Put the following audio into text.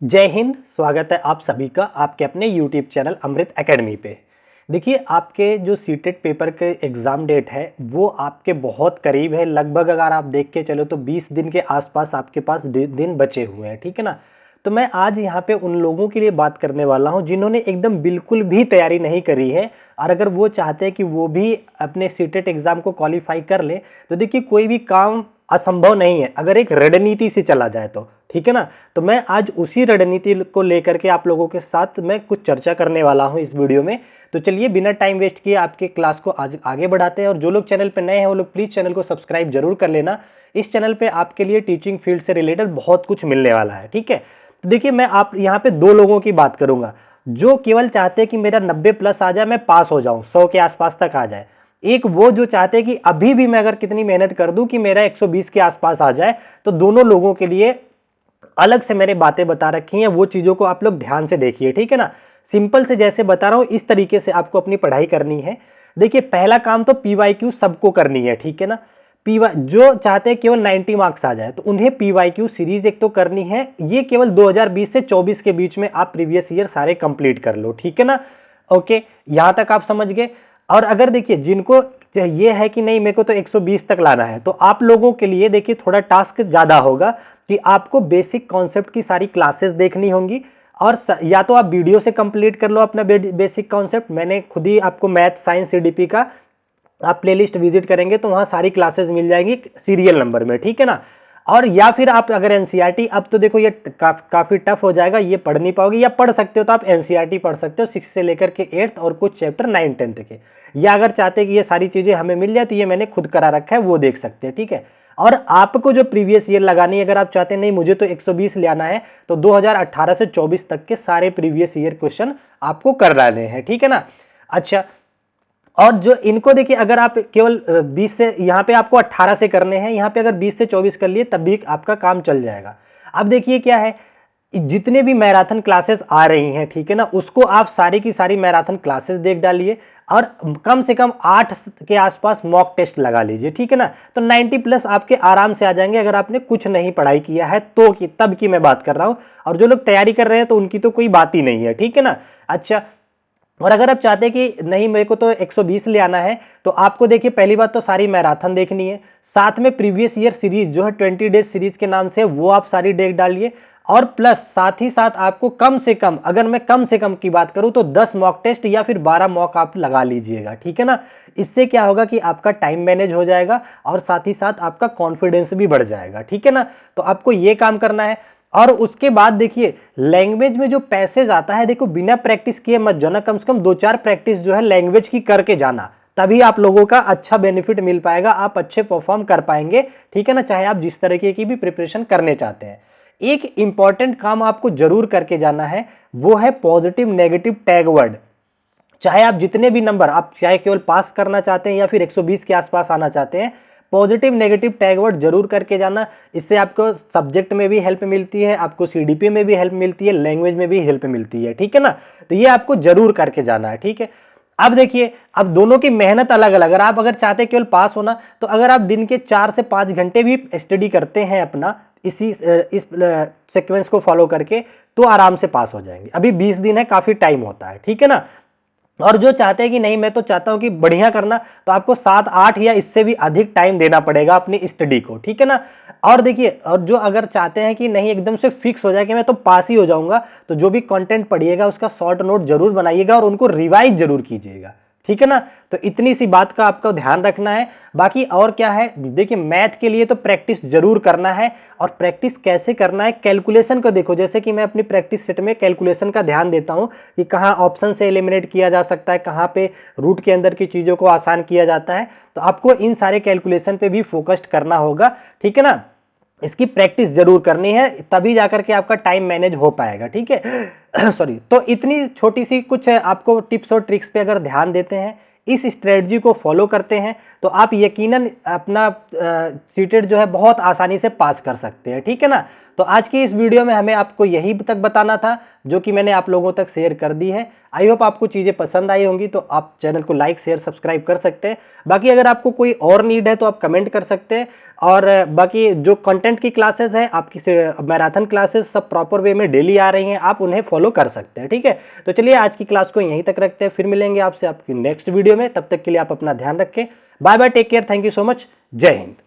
जय हिंद। स्वागत है आप सभी का आपके अपने YouTube चैनल अमृत एकेडमी पे। देखिए, आपके जो सीटेट पेपर के एग्ज़ाम डेट है वो आपके बहुत करीब है। लगभग अगर आप देख के चलो तो 20 दिन के आसपास आपके पास दिन बचे हुए हैं, ठीक है ना। तो मैं आज यहाँ पे उन लोगों के लिए बात करने वाला हूँ जिन्होंने एकदम बिल्कुल भी तैयारी नहीं करी है, और अगर वो चाहते हैं कि वो भी अपने सीटेट एग्ज़ाम को क्वालिफाई कर ले, तो देखिए कोई भी काम असंभव नहीं है अगर एक रणनीति से चला जाए तो, ठीक है ना। तो मैं आज उसी रणनीति को लेकर के आप लोगों के साथ मैं कुछ चर्चा करने वाला हूं इस वीडियो में। तो चलिए बिना टाइम वेस्ट किए आपके क्लास को आज आगे बढ़ाते हैं। और जो लोग चैनल पे नए हैं वो लोग प्लीज़ चैनल को सब्सक्राइब जरूर कर लेना। इस चैनल पे आपके लिए टीचिंग फील्ड से रिलेटेड बहुत कुछ मिलने वाला है, ठीक है। तो देखिए, मैं आप यहाँ पे दो लोगों की बात करूंगा जो केवल चाहते हैं कि मेरा 90+ आ जाए, मैं पास हो जाऊं, 100 के आसपास तक आ जाए। एक वो जो चाहते हैं कि अभी भी मैं अगर कितनी मेहनत कर दूं कि मेरा 120 के आसपास आ जाए। तो दोनों लोगों के लिए अलग से मैंने बातें बता रखी हैं, वो चीज़ों को आप लोग ध्यान से देखिए, ठीक है ना। सिंपल से जैसे बता रहा हूँ इस तरीके से आपको अपनी पढ़ाई करनी है। देखिए, पहला काम तो PYQ सबको करनी है, ठीक है ना। जो चाहते हैं केवल 90 मार्क्स आ जाए तो उन्हें PYQ सीरीज एक तो करनी है। ये केवल 2020 से 24 के बीच में आप प्रीवियस ईयर सारे कंप्लीट कर लो, ठीक है ना। ओके, यहां तक आप समझ गए। और अगर देखिए जिनको ये है कि नहीं मेरे को तो 120 तक लाना है, तो आप लोगों के लिए देखिए थोड़ा टास्क ज्यादा होगा कि आपको बेसिक कॉन्सेप्ट की सारी क्लासेस देखनी होंगी। और या तो आप वीडियो से कंप्लीट कर लो अपना बेसिक कॉन्सेप्ट। मैंने खुद ही आपको मैथ साइंस CDP का आप प्लेलिस्ट विजिट करेंगे तो वहां सारी क्लासेस मिल जाएंगी सीरियल नंबर में, ठीक है ना। और या फिर आप अगर NCERT, अब तो देखो ये काफी टफ हो जाएगा, ये पढ़ नहीं पाओगे। या पढ़ सकते हो तो आप NCERT पढ़ सकते हो 6 से लेकर के 8th और कुछ चैप्टर 9 10th के। या अगर चाहते हैं कि ये सारी चीजें हमें मिल जाए तो ये मैंने खुद करा रखा है, वो देख सकते हैं, ठीक है। और आपको जो प्रीवियस ईयर लगानी है, अगर आप चाहते हैं नहीं मुझे तो 120 ले आना है, तो 2018 से 24 तक के सारे प्रीवियस ईयर क्वेश्चन आपको कर डालने हैं, ठीक है ना। अच्छा, और जो इनको देखिए, अगर आप केवल 20 से, यहाँ पे आपको 18 से करने हैं, यहाँ पे अगर 20 से 24 कर लिए तब भी आपका काम चल जाएगा। अब देखिए क्या है, जितने भी मैराथन क्लासेस आ रही हैं, ठीक है ना, उसको आप सारी की सारी मैराथन क्लासेस देख डालिए और कम से कम 8 के आसपास मॉक टेस्ट लगा लीजिए, ठीक है ना। तो 90+ आपके आराम से आ जाएंगे अगर आपने कुछ नहीं पढ़ाई किया है तो, तब की मैं बात कर रहा हूं। और जो लोग तैयारी कर रहे हैं तो उनकी तो कोई बात ही नहीं है, ठीक है ना। अच्छा, और अगर आप चाहते हैं कि नहीं मेरे को तो 120 ले आना है, तो आपको देखिए पहली बात तो सारी मैराथन देखनी है, साथ में प्रीवियस ईयर सीरीज जो है 20 डेज सीरीज के नाम से वो आप सारी देख डालिए। और प्लस साथ ही साथ आपको कम से कम, अगर मैं कम से कम की बात करूं तो 10 मॉक टेस्ट या फिर 12 मॉक आप लगा लीजिएगा, ठीक है ना। इससे क्या होगा कि आपका टाइम मैनेज हो जाएगा और साथ ही साथ आपका कॉन्फिडेंस भी बढ़ जाएगा, ठीक है ना। तो आपको ये काम करना है। और उसके बाद देखिए, लैंग्वेज में जो पैसेज आता है, देखो बिना प्रैक्टिस किए मत जाना, कम से कम 2-4 प्रैक्टिस जो है लैंग्वेज की करके जाना, तभी आप लोगों का अच्छा बेनिफिट मिल पाएगा, आप अच्छे परफॉर्म कर पाएंगे, ठीक है ना, चाहे आप जिस तरीके की भी प्रिपरेशन करने चाहते हैं। एक इंपॉर्टेंट काम आपको जरूर करके जाना है, वो है पॉजिटिव नेगेटिव टैग वर्ड। चाहे आप जितने भी नंबर, आप चाहे केवल पास करना चाहते हैं या फिर 120 के आसपास आना चाहते हैं, पॉजिटिव नेगेटिव टैग वर्ड जरूर करके जाना। इससे आपको सब्जेक्ट में भी हेल्प मिलती है, आपको CDP में भी हेल्प मिलती है, लैंग्वेज में भी हेल्प मिलती है, ठीक है ना। तो ये आपको जरूर करके जाना है, ठीक है। अब देखिए, अब दोनों की मेहनत अलग अलग। अगर चाहते हैं केवल पास होना, तो अगर आप दिन के 4 से 5 घंटे भी स्टडी करते हैं अपना इस सीक्वेंस को फॉलो करके, तो आराम से पास हो जाएंगे। अभी 20 दिन है, काफी टाइम होता है, ठीक है ना। और जो चाहते हैं कि नहीं मैं तो चाहता हूं कि बढ़िया करना, तो आपको 7-8 या इससे भी अधिक टाइम देना पड़ेगा अपनी स्टडी को, ठीक है ना। और देखिए, और जो अगर चाहते हैं कि नहीं एकदम से फिक्स हो जाए कि मैं तो पास ही हो जाऊंगा, तो जो भी कंटेंट पढ़िएगा उसका शॉर्ट नोट जरूर बनाइएगा और उनको रिवाइज जरूर कीजिएगा, ठीक है ना। तो इतनी सी बात का आपको ध्यान रखना है। बाकी और क्या है, देखिए मैथ के लिए तो प्रैक्टिस जरूर करना है। और प्रैक्टिस कैसे करना है, कैलकुलेशन को देखो, जैसे कि मैं अपनी प्रैक्टिस सेट में कैलकुलेशन का ध्यान देता हूं कि कहां ऑप्शन से एलिमिनेट किया जा सकता है, कहां पे रूट के अंदर की चीजों को आसान किया जाता है। तो आपको इन सारे कैलकुलेशन पे भी फोकस्ड करना होगा, ठीक है ना। इसकी प्रैक्टिस जरूर करनी है, तभी जाकर के आपका टाइम मैनेज हो पाएगा, ठीक है। सॉरी। तो इतनी छोटी सी कुछ आपको टिप्स और ट्रिक्स पे अगर ध्यान देते हैं, इस स्ट्रेटजी को फॉलो करते हैं, तो आप यकीनन अपना सीटेट जो है बहुत आसानी से पास कर सकते हैं, ठीक है ना। तो आज की इस वीडियो में हमें आपको यही तक बताना था जो कि मैंने आप लोगों तक शेयर कर दी है। आई होप आपको चीज़ें पसंद आई होंगी, तो आप चैनल को लाइक शेयर सब्सक्राइब कर सकते हैं। बाकी अगर आपको कोई और नीड है तो आप कमेंट कर सकते हैं। और बाकी जो कंटेंट की क्लासेस हैं, आपकी मैराथन क्लासेस सब प्रॉपर वे में डेली आ रही हैं, आप उन्हें फॉलो कर सकते हैं। ठीक है, तो चलिए आज की क्लास को यहीं तक रखते हैं, फिर मिलेंगे आपसे आपकी नेक्स्ट वीडियो में। तब तक के लिए आप अपना ध्यान रखें। Bye bye, take care, thank you so much, जय हिंद।